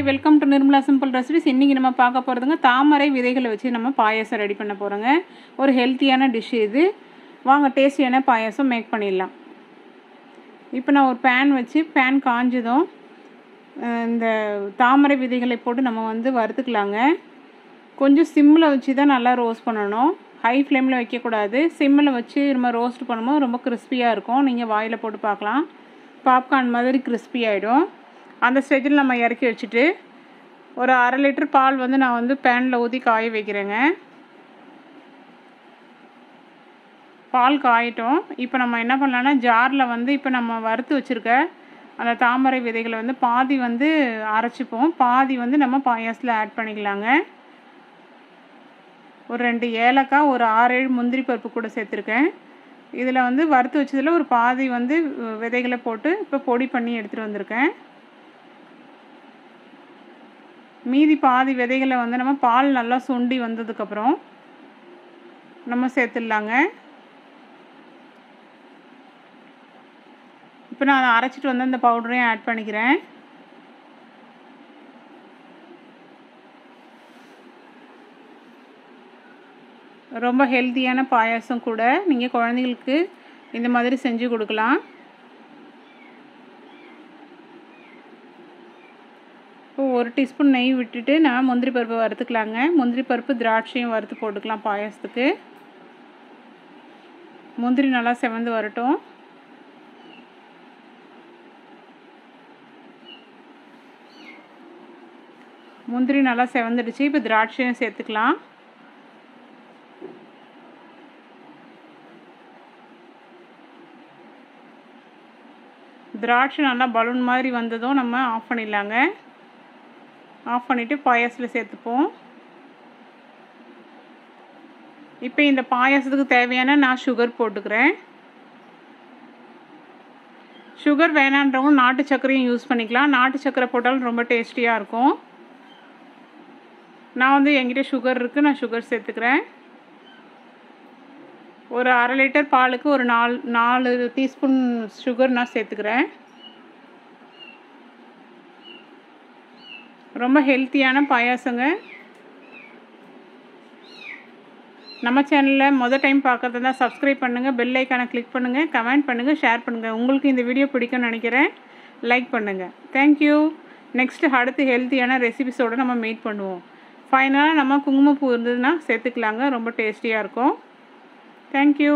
Welcome to Nirmala simple recipes. இன்றைக்கி நம்ம பார்க்க போகிறதுங்க தாமரை விதைகளை வச்சு நம்ம பாயாசம் ரெடி பண்ண போகிறோங்க. ஒரு ஹெல்த்தியான டிஷ் இது. வாங்க டேஸ்டியான பாயாசம் மேக் பண்ணிடலாம். இப்போ நான் ஒரு பேன் வச்சு பேன் காஞ்சதும் இந்த தாமரை விதைகளை போட்டு நம்ம வறுத்துக்கலாங்க. கொஞ்சம் சிம்மில் வச்சு தான் நல்லா ரோஸ்ட் பண்ணணும். ஹை ஃப்ளேமில் வைக்கக்கூடாது. சிம்மில் வச்சு நம்ம ரோஸ்ட் பண்ணும்போது ரொம்ப கிறிஸ்பியாக இருக்கும். நீங்கள் வாயில் போட்டு பார்க்கலாம். பாப்கார்ன் மாதிரி கிறிஸ்பி ஆகிடும். அந்த ஸ்டேஜில் நம்ம இறக்கி வச்சுட்டு ஒரு 1/2 லிட்டர் பால் நான் பேனில் ஊற்றி காய வைக்கிறேங்க. பால் காயிட்டோம். இப்போ நம்ம என்ன பண்ணலான்னா ஜாரில் இப்போ நம்ம வறுத்து வச்சுருக்க அந்த தாமரை விதைகளை பாதி அரைச்சிப்போம், பாதி நம்ம பாயாசத்தில் ஆட் பண்ணிக்கலாங்க. ஒரு 2 ஏலக்காய், ஒரு 6-7 முந்திரி பருப்பு கூட சேர்த்துருக்கேன். இதில் வறுத்து வச்சதில் ஒரு பாதி விதைகளை போட்டு இப்போ பொடி பண்ணி எடுத்துகிட்டு வந்திருக்கேன். மீதி பாதி விதைகளை நம்ம பால் நல்லா சுண்டி வந்ததுக்கப்புறம் நம்ம சேர்த்துடலாங்க. இப்போ நான் அரைச்சிட்டு அந்த பவுடரையும் ஆட் பண்ணிக்கிறேன். ரொம்ப ஹெல்த்தியான பாயாசம் கூட. நீங்கள் குழந்தைங்களுக்கு இந்த மாதிரி செஞ்சு கொடுக்கலாம். இப்போ 1 டீஸ்பூன் நெய் விட்டுட்டு நான் முந்திரி பருப்பு வறுத்துக்கலாங்க. முந்திரி பருப்பு திராட்சையும் வறுத்து போட்டுக்கலாம் பாயாசத்துக்கு. முந்திரி நல்லா செவந்து வரட்டும். முந்திரி நல்லா செவந்துடுச்சு. இப்போ திராட்சையும் சேர்த்துக்கலாம். திராட்சை நல்லா பலூன் மாதிரி வந்ததும் நம்ம ஆஃப் பண்ணிடலாங்க. ஆஃப் பண்ணிவிட்டு பாயாசத்தில் சேர்த்துப்போம். இப்போ இந்த பாயாசத்துக்கு தேவையான நான் சுகர் போட்டுக்கிறேன். சுகர் வேணான்றவங்க நாட்டு சர்க்கரையும் யூஸ் பண்ணிக்கலாம். நாட்டு சர்க்கரை போட்டாலும் ரொம்ப டேஸ்டியாக இருக்கும். நான் என்கிட்ட சுகர் இருக்குது, நான் சுகர் சேர்த்துக்கிறேன். ஒரு 1/2 லிட்டர் பாலுக்கு ஒரு 4 டீஸ்பூன் சுகர் நான் சேர்த்துக்கிறேன். ரொம்ப ஹெல்த்தியான பாயாசங்க. நம்ம சேனலில் மொதல் டைம் பார்க்குறதா சப்ஸ்கிரைப் பண்ணுங்கள், பெல் ஐக்கானை கிளிக் பண்ணுங்கள், கமெண்ட் பண்ணுங்கள், ஷேர் பண்ணுங்கள். உங்களுக்கு இந்த வீடியோ பிடிக்கும்னு நினைக்கிறேன். லைக் பண்ணுங்கள். தேங்க்யூ. நெக்ஸ்ட்டு அடுத்து ஹெல்த்தியான ரெசிபிஸோடு நம்ம மீட் பண்ணுவோம். ஃபைனலாக நம்ம குங்குமப்பூ இருந்ததுன்னா சேர்த்துக்கலாங்க. ரொம்ப டேஸ்டியாக இருக்கும். Thank you.